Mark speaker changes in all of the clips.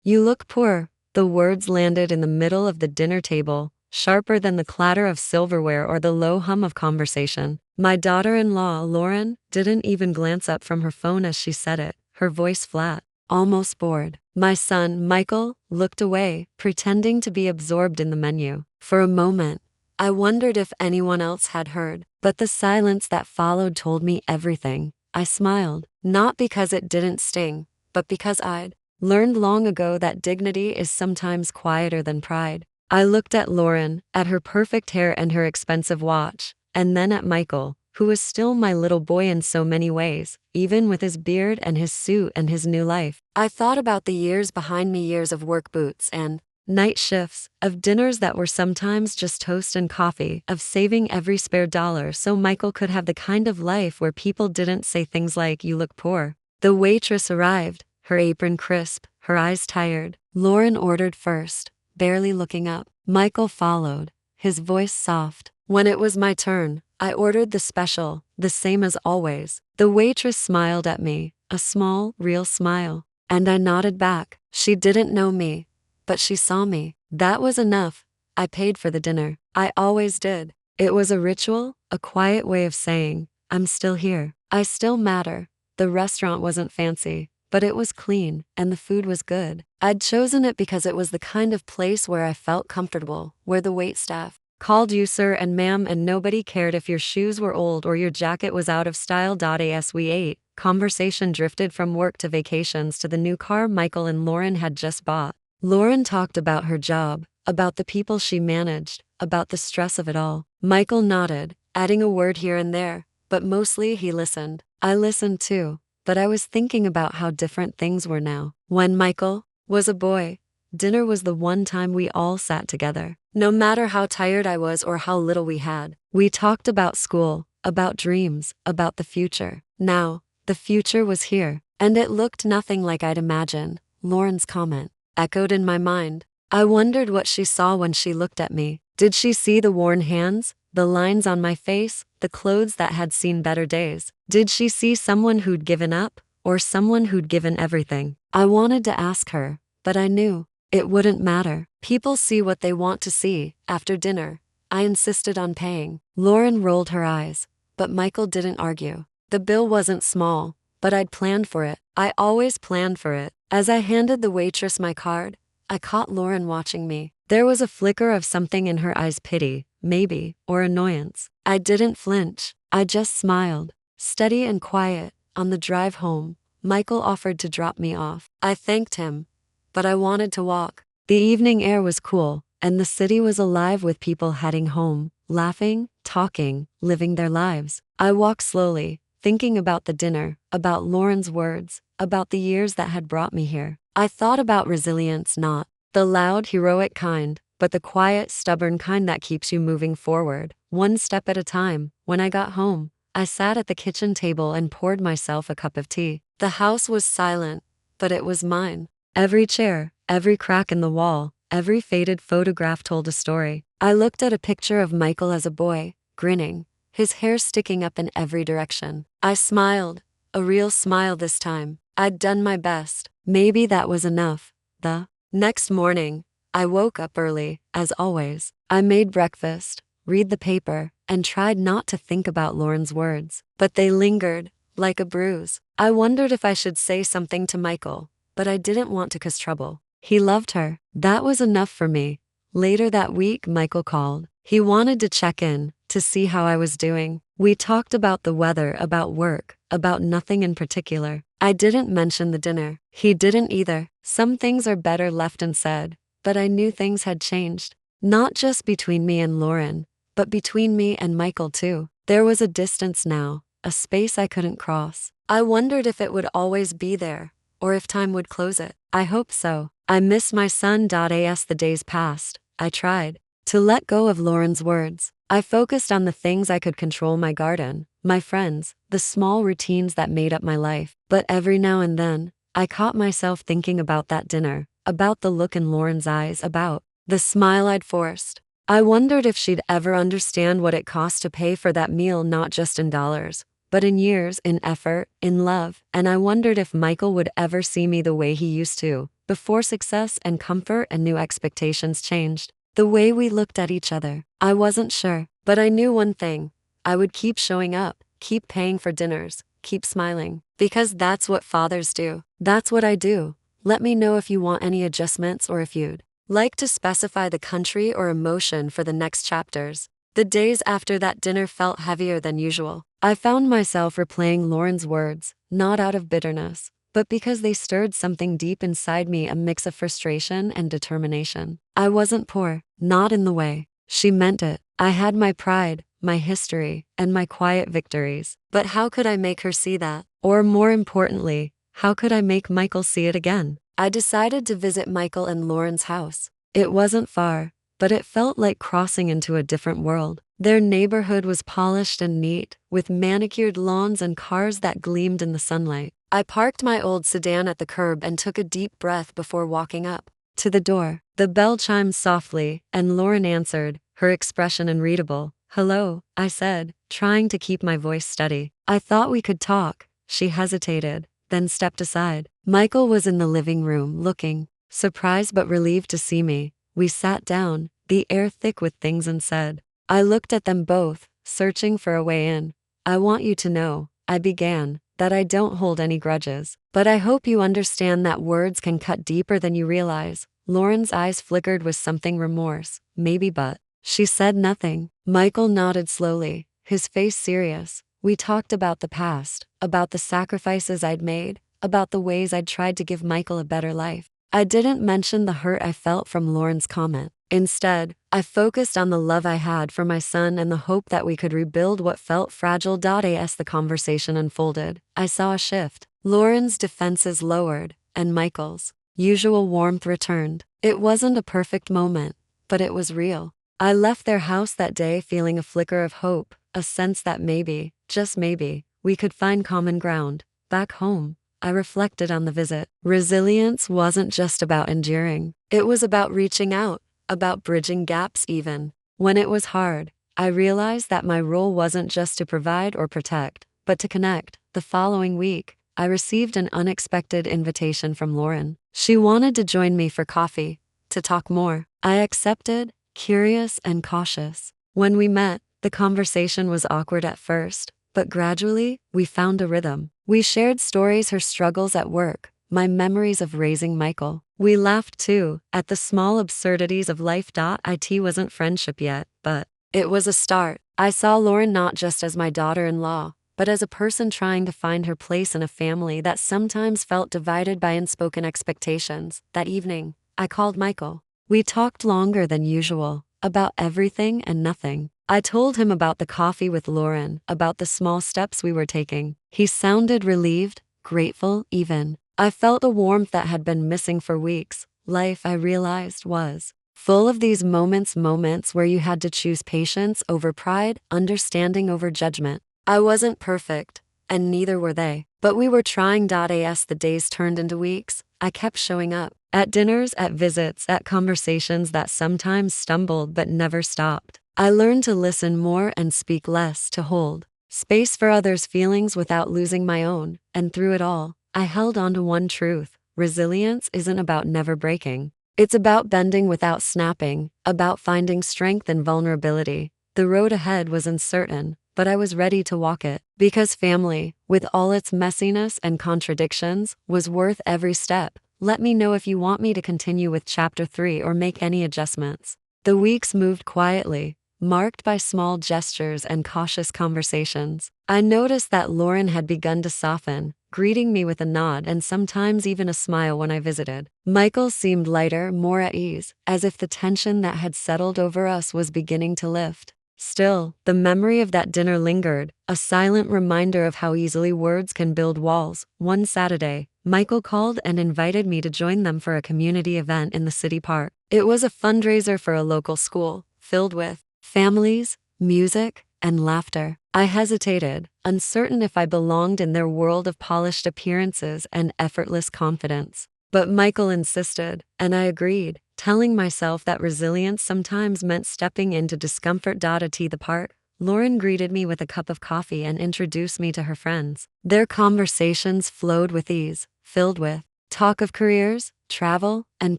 Speaker 1: You look poor. The words landed in the middle of the dinner table, sharper than the clatter of silverware or the low hum of conversation. My daughter-in-law, Lauren, didn't even glance up from her phone as she said it, her voice flat, almost bored. My son, Michael, looked away, pretending to be absorbed in the menu. For a moment, I wondered if anyone else had heard, but the silence that followed told me everything. I smiled, not because it didn't sting, but because I'd learned long ago that dignity is sometimes quieter than pride. I looked at Lauren, at her perfect hair and her expensive watch, and then at Michael, who was still my little boy in so many ways, even with his beard and his suit and his new life. I thought about the years behind me, years of work boots and night shifts, of dinners that were sometimes just toast and coffee, of saving every spare dollar so Michael could have the kind of life where people didn't say things like, "You look poor." The waitress arrived, her apron crisp, her eyes tired. Lauren ordered first, barely looking up. Michael followed, his voice soft. When it was my turn, I ordered the special, the same as always. The waitress smiled at me, a small, real smile, and I nodded back. She didn't know me, but she saw me. That was enough. I paid for the dinner. I always did. It was a ritual, a quiet way of saying, I'm still here. I still matter. The restaurant wasn't fancy, but it was clean, and the food was good. I'd chosen it because it was the kind of place where I felt comfortable, where the waitstaff called you sir and ma'am and nobody cared if your shoes were old or your jacket was out of style. As we ate, conversation drifted from work to vacations to the new car Michael and Lauren had just bought. Lauren talked about her job, about the people she managed, about the stress of it all. Michael nodded, adding a word here and there, but mostly he listened. I listened too, but I was thinking about how different things were now. When Michael was a boy, dinner was the one time we all sat together. No matter how tired I was or how little we had, we talked about school, about dreams, about the future. Now, the future was here, and it looked nothing like I'd imagined. Lauren's comment echoed in my mind. I wondered what she saw when she looked at me. Did she see the worn hands, the lines on my face, the clothes that had seen better days? Did she see someone who'd given up, or someone who'd given everything? I wanted to ask her, but I knew it wouldn't matter. People see what they want to see. After dinner, I insisted on paying. Lauren rolled her eyes, but Michael didn't argue. The bill wasn't small, but I'd planned for it. I always planned for it. As I handed the waitress my card, I caught Lauren watching me. There was a flicker of something in her eyes, pity, maybe, or annoyance. I didn't flinch. I just smiled, steady and quiet. On the drive home, Michael offered to drop me off. I thanked him, but I wanted to walk. The evening air was cool, and the city was alive with people heading home, laughing, talking, living their lives. I walked slowly, thinking about the dinner, about Lauren's words, about the years that had brought me here. I thought about resilience, not the loud, heroic kind, but the quiet, stubborn kind that keeps you moving forward, one step at a time. When I got home, I sat at the kitchen table and poured myself a cup of tea. The house was silent, but it was mine. Every chair, every crack in the wall, every faded photograph told a story. I looked at a picture of Michael as a boy, grinning, his hair sticking up in every direction. I smiled, a real smile this time. I'd done my best. Maybe that was enough. The next morning, I woke up early, as always. I made breakfast, read the paper, and tried not to think about Lauren's words. But they lingered, like a bruise. I wondered if I should say something to Michael, but I didn't want to cause trouble. He loved her. That was enough for me. Later that week, Michael called. He wanted to check in, to see how I was doing. We talked about the weather, about work, about nothing in particular. I didn't mention the dinner. He didn't either. Some things are better left unsaid, but I knew things had changed. Not just between me and Lauren, but between me and Michael too. There was a distance now, a space I couldn't cross. I wondered if it would always be there, or if time would close it. I hope so. I miss my son. As the days passed, I tried to let go of Lauren's words. I focused on the things I could control: my garden, my friends, the small routines that made up my life. But every now and then, I caught myself thinking about that dinner, about the look in Lauren's eyes, about the smile I'd forced. I wondered if she'd ever understand what it cost to pay for that meal, not just in dollars, but in years, in effort, in love. And I wondered if Michael would ever see me the way he used to, before success and comfort and new expectations changed the way we looked at each other. I wasn't sure, but I knew one thing. I would keep showing up, keep paying for dinners, keep smiling. Because that's what fathers do. That's what I do. Let me know if you want any adjustments or if you'd like to specify the country or emotion for the next chapters. The days after that dinner felt heavier than usual. I found myself replaying Lauren's words, not out of bitterness, but because they stirred something deep inside me, a mix of frustration and determination. I wasn't poor, not in the way she meant it. I had my pride, my history, and my quiet victories. But how could I make her see that? Or more importantly, how could I make Michael see it again? I decided to visit Michael and Lauren's house. It wasn't far, but it felt like crossing into a different world. Their neighborhood was polished and neat, with manicured lawns and cars that gleamed in the sunlight. I parked my old sedan at the curb and took a deep breath before walking up to the door. The bell chimed softly, and Lauren answered, her expression unreadable. "Hello," I said, trying to keep my voice steady. "I thought we could talk." She hesitated, then stepped aside. Michael was in the living room, looking surprised but relieved to see me. We sat down, the air thick with things unsaid. I looked at them both, searching for a way in. "I want you to know," I began, "that I don't hold any grudges. But I hope you understand that words can cut deeper than you realize." Lauren's eyes flickered with something remorse, maybe, but she said nothing. Michael nodded slowly, his face serious. We talked about the past, about the sacrifices I'd made, about the ways I'd tried to give Michael a better life. I didn't mention the hurt I felt from Lauren's comment. Instead, I focused on the love I had for my son and the hope that we could rebuild what felt fragile. As the conversation unfolded, I saw a shift. Lauren's defenses lowered, and Michael's usual warmth returned. It wasn't a perfect moment, but it was real. I left their house that day feeling a flicker of hope, a sense that maybe, just maybe, we could find common ground. Back home, I reflected on the visit. Resilience wasn't just about enduring. It was about reaching out, about bridging gaps even when it was hard. I realized that my role wasn't just to provide or protect, but to connect. The following week, I received an unexpected invitation from Lauren. She wanted to join me for coffee, to talk more. I accepted, curious and cautious. When we met, the conversation was awkward at first, but gradually, we found a rhythm. We shared stories, her struggles at work, my memories of raising Michael. We laughed too, at the small absurdities of life. It wasn't friendship yet, but it was a start. I saw Lauren not just as my daughter-in-law, but as a person trying to find her place in a family that sometimes felt divided by unspoken expectations. That evening, I called Michael. We talked longer than usual, about everything and nothing. I told him about the coffee with Lauren, about the small steps we were taking. He sounded relieved, grateful even. I felt a warmth that had been missing for weeks. Life, I realized, was full of these moments where you had to choose patience over pride, understanding over judgment. I wasn't perfect, and neither were they. But we were trying. As the days turned into weeks, I kept showing up. At dinners, at visits, at conversations that sometimes stumbled but never stopped. I learned to listen more and speak less, to hold space for others' feelings without losing my own. And through it all, I held on to one truth. Resilience isn't about never breaking. It's about bending without snapping, about finding strength in vulnerability. The road ahead was uncertain, but I was ready to walk it. Because family, with all its messiness and contradictions, was worth every step. Let me know if you want me to continue with Chapter 3 or make any adjustments. The weeks moved quietly, marked by small gestures and cautious conversations. I noticed that Lauren had begun to soften, greeting me with a nod and sometimes even a smile when I visited. Michael seemed lighter, more at ease, as if the tension that had settled over us was beginning to lift. Still, the memory of that dinner lingered, a silent reminder of how easily words can build walls. One Saturday, Michael called and invited me to join them for a community event in the city park. It was a fundraiser for a local school, filled with families, music, and laughter. I hesitated, uncertain if I belonged in their world of polished appearances and effortless confidence. But Michael insisted, and I agreed, telling myself that resilience sometimes meant stepping into discomfort. At the park, Lauren greeted me with a cup of coffee and introduced me to her friends. Their conversations flowed with ease, filled with talk of careers, travel, and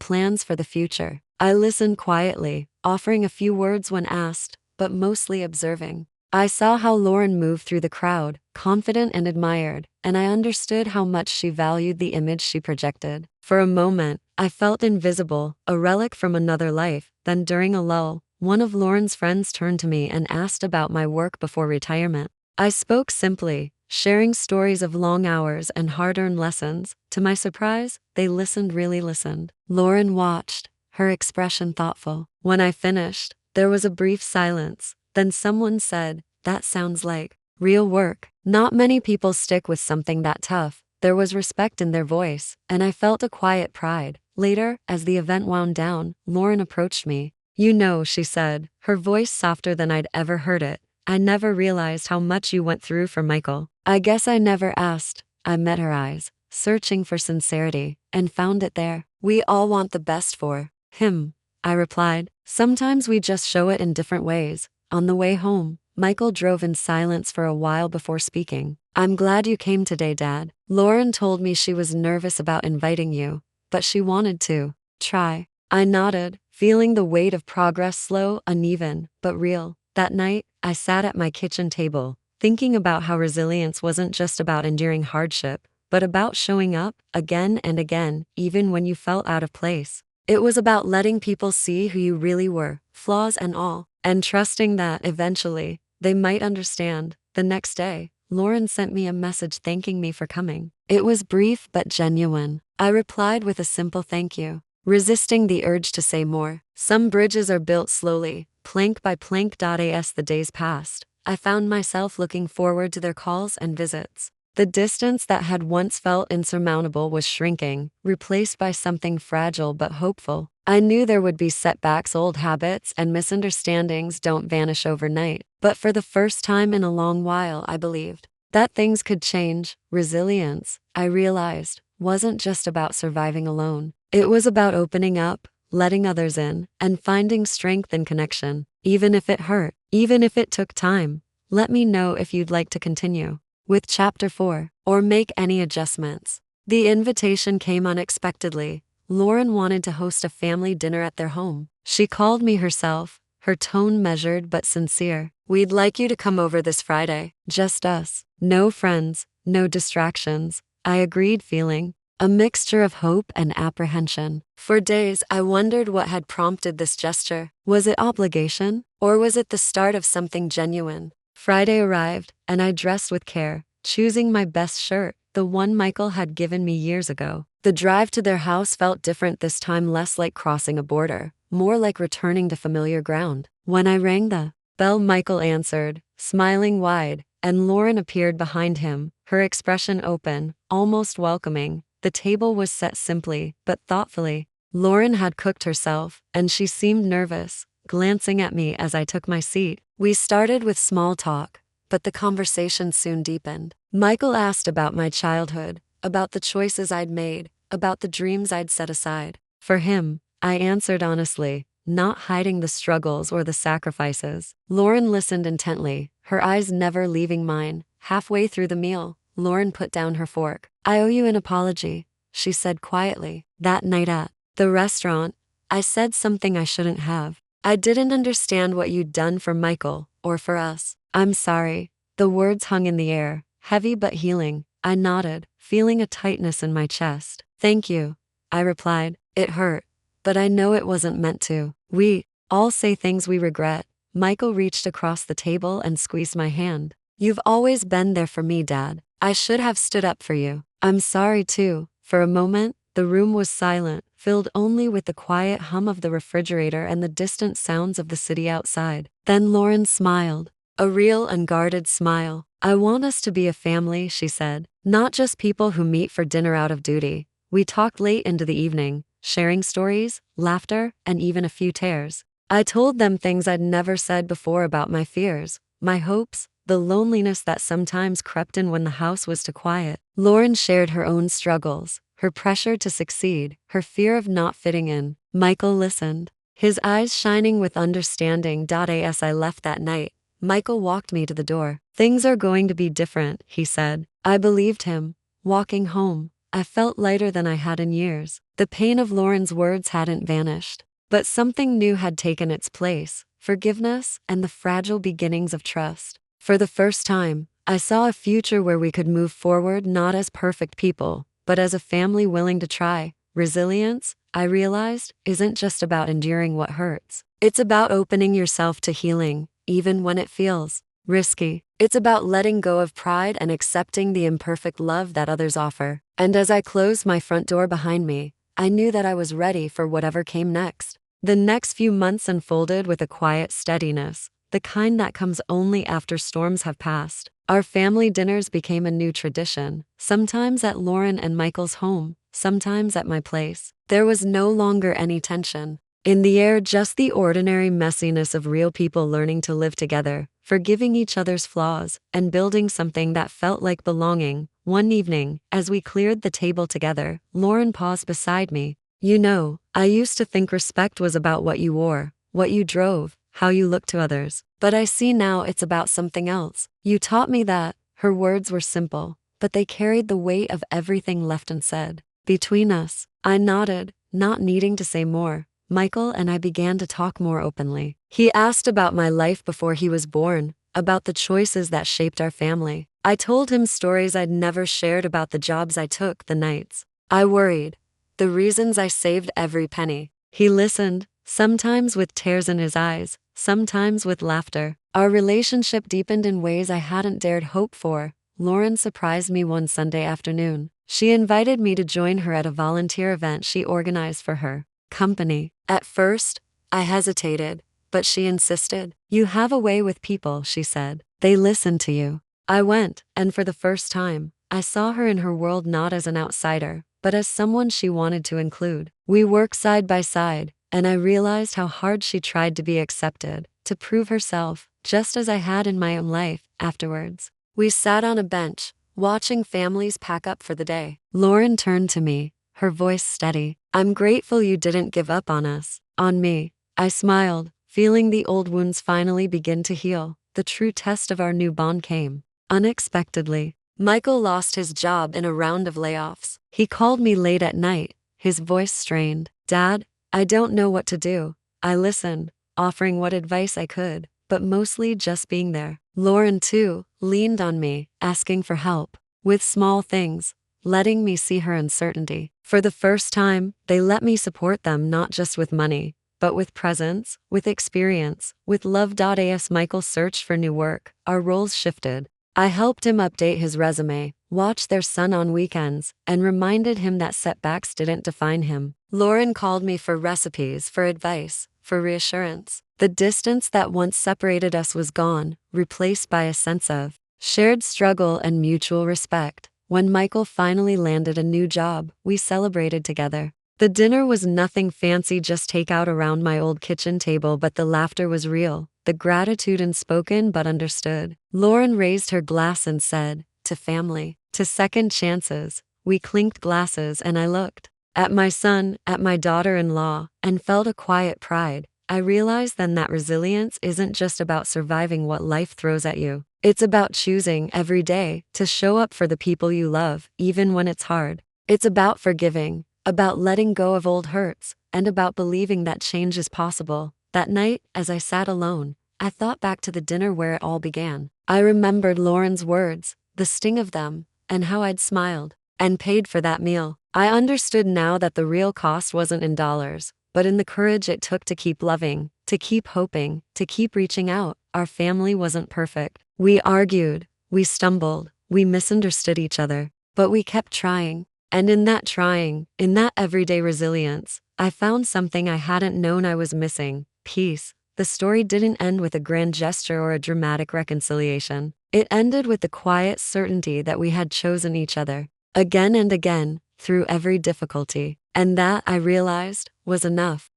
Speaker 1: plans for the future. I listened quietly, offering a few words when asked, but mostly observing. I saw how Lauren moved through the crowd, confident and admired, and I understood how much she valued the image she projected. For a moment, I felt invisible, a relic from another life. Then during a lull, one of Lauren's friends turned to me and asked about my work before retirement. I spoke simply, sharing stories of long hours and hard-earned lessons. To my surprise, they really listened. Lauren watched, her expression thoughtful. When I finished, there was a brief silence. Then someone said, "That sounds like real work." Not many people stick with something that tough. There was respect in their voice, and I felt a quiet pride. Later, as the event wound down, Lauren approached me. "You know," she said, her voice softer than I'd ever heard it, "I never realized how much you went through for Michael." I guess I never asked. I met her eyes, searching for sincerity, and found it there. "We all want the best for him," I replied. "Sometimes we just show it in different ways." On the way home, Michael drove in silence for a while before speaking. "I'm glad you came today, Dad. Lauren told me she was nervous about inviting you, but she wanted to try." I nodded, feeling the weight of progress slow, uneven, but real. That night, I sat at my kitchen table, thinking about how resilience wasn't just about enduring hardship, but about showing up, again and again, even when you felt out of place. It was about letting people see who you really were, flaws and all, and trusting that, eventually, they might understand. The next day, Lauren sent me a message thanking me for coming. It was brief but genuine. I replied with a simple thank you, resisting the urge to say more. Some bridges are built slowly, plank by plank. As the days passed, I found myself looking forward to their calls and visits. The distance that had once felt insurmountable was shrinking, replaced by something fragile but hopeful. I knew there would be setbacks, old habits and misunderstandings don't vanish overnight, but for the first time in a long while I believed that things could change. Resilience, I realized, wasn't just about surviving alone. It was about opening up, letting others in, and finding strength in connection, even if it hurt, even if it took time. Let me know if you'd like to continue with Chapter 4, or make any adjustments. The invitation came unexpectedly. Lauren wanted to host a family dinner at their home. She called me herself, her tone measured but sincere. "We'd like you to come over this Friday. Just us. No friends, no distractions." I agreed, feeling a mixture of hope and apprehension. For days, I wondered what had prompted this gesture. Was it obligation, or was it the start of something genuine? Friday arrived, and I dressed with care, choosing my best shirt, the one Michael had given me years ago. The drive to their house felt different this time, less like crossing a border, more like returning to familiar ground. When I rang the bell, Michael answered, smiling wide, and Lauren appeared behind him, her expression open, almost welcoming. The table was set simply, but thoughtfully. Lauren had cooked herself, and she seemed nervous, glancing at me as I took my seat. We started with small talk, but the conversation soon deepened. Michael asked about my childhood, about the choices I'd made, about the dreams I'd set aside. For him, I answered honestly, not hiding the struggles or the sacrifices. Lauren listened intently, her eyes never leaving mine. Halfway through the meal, Lauren put down her fork. "I owe you an apology," she said quietly. "That night at the restaurant, I said something I shouldn't have. I didn't understand what you'd done for Michael, or for us. I'm sorry." The words hung in the air, heavy but healing. I nodded, feeling a tightness in my chest. "Thank you," I replied. "It hurt, but I know it wasn't meant to." "We all say things we regret." Michael reached across the table and squeezed my hand. "You've always been there for me, Dad. I should have stood up for you." "I'm sorry too." For a moment, the room was silent, filled only with the quiet hum of the refrigerator and the distant sounds of the city outside. Then Lauren smiled, a real unguarded smile. "I want us to be a family," she said, "not just people who meet for dinner out of duty." We talked late into the evening, sharing stories, laughter, and even a few tears. I told them things I'd never said before about my fears, my hopes, the loneliness that sometimes crept in when the house was too quiet. Lauren shared her own struggles, her pressure to succeed, her fear of not fitting in. Michael listened, his eyes shining with understanding. As I left that night, Michael walked me to the door. "Things are going to be different," he said. I believed him. Walking home, I felt lighter than I had in years. The pain of Lauren's words hadn't vanished, but something new had taken its place: forgiveness and the fragile beginnings of trust. For the first time, I saw a future where we could move forward not as perfect people, but as a family willing to try. Resilience, I realized, isn't just about enduring what hurts. It's about opening yourself to healing, even when it feels risky. It's about letting go of pride and accepting the imperfect love that others offer. And as I closed my front door behind me, I knew that I was ready for whatever came next. The next few months unfolded with a quiet steadiness, the kind that comes only after storms have passed. Our family dinners became a new tradition, sometimes at Lauren and Michael's home, sometimes at my place. There was no longer any tension in the air, just the ordinary messiness of real people learning to live together, forgiving each other's flaws, and building something that felt like belonging. One evening, as we cleared the table together, Lauren paused beside me. "You know, I used to think respect was about what you wore, what you drove, how you looked to others. But I see now it's about something else. You taught me that." Her words were simple, but they carried the weight of everything left unsaid. Between us, I nodded, not needing to say more. Michael and I began to talk more openly. He asked about my life before he was born, about the choices that shaped our family. I told him stories I'd never shared about the jobs I took, the nights I worried, the reasons I saved every penny. He listened, sometimes with tears in his eyes, sometimes with laughter. Our relationship deepened in ways I hadn't dared hope for. Lauren surprised me one Sunday afternoon. She invited me to join her at a volunteer event she organized for her company. At first, I hesitated, but she insisted. "You have a way with people," she said. "They listen to you." I went, and for the first time, I saw her in her world not as an outsider, but as someone she wanted to include. We worked side by side, and I realized how hard she tried to be accepted, to prove herself, just as I had in my own life. Afterwards, we sat on a bench, watching families pack up for the day. Lauren turned to me, her voice steady. "I'm grateful you didn't give up on us." On me. I smiled, feeling the old wounds finally begin to heal. The true test of our new bond came unexpectedly. Michael lost his job in a round of layoffs. He called me late at night, his voice strained. "Dad, I don't know what to do." I listened, offering what advice I could, but mostly just being there. Lauren, too, leaned on me, asking for help with small things, letting me see her uncertainty. For the first time, they let me support them not just with money, but with presence, with experience, with love. As Michael searched for new work, our roles shifted. I helped him update his resume, watched their son on weekends, and reminded him that setbacks didn't define him. Lauren called me for recipes, for advice, for reassurance. The distance that once separated us was gone, replaced by a sense of shared struggle and mutual respect. When Michael finally landed a new job, we celebrated together. The dinner was nothing fancy, just takeout around my old kitchen table, but the laughter was real, the gratitude unspoken but understood. Lauren raised her glass and said, "To family, to second chances." We clinked glasses and I looked at my son, at my daughter-in-law, and felt a quiet pride. I realized then that resilience isn't just about surviving what life throws at you. It's about choosing every day to show up for the people you love, even when it's hard. It's about forgiving, about letting go of old hurts, and about believing that change is possible. That night, as I sat alone, I thought back to the dinner where it all began. I remembered Lauren's words, the sting of them, and how I'd smiled and paid for that meal. I understood now that the real cost wasn't in dollars, but in the courage it took to keep loving, to keep hoping, to keep reaching out. Our family wasn't perfect. We argued, we stumbled, we misunderstood each other, but we kept trying. And in that trying, in that everyday resilience, I found something I hadn't known I was missing: peace. The story didn't end with a grand gesture or a dramatic reconciliation. It ended with the quiet certainty that we had chosen each other, again and again, through every difficulty. And that, I realized, was enough.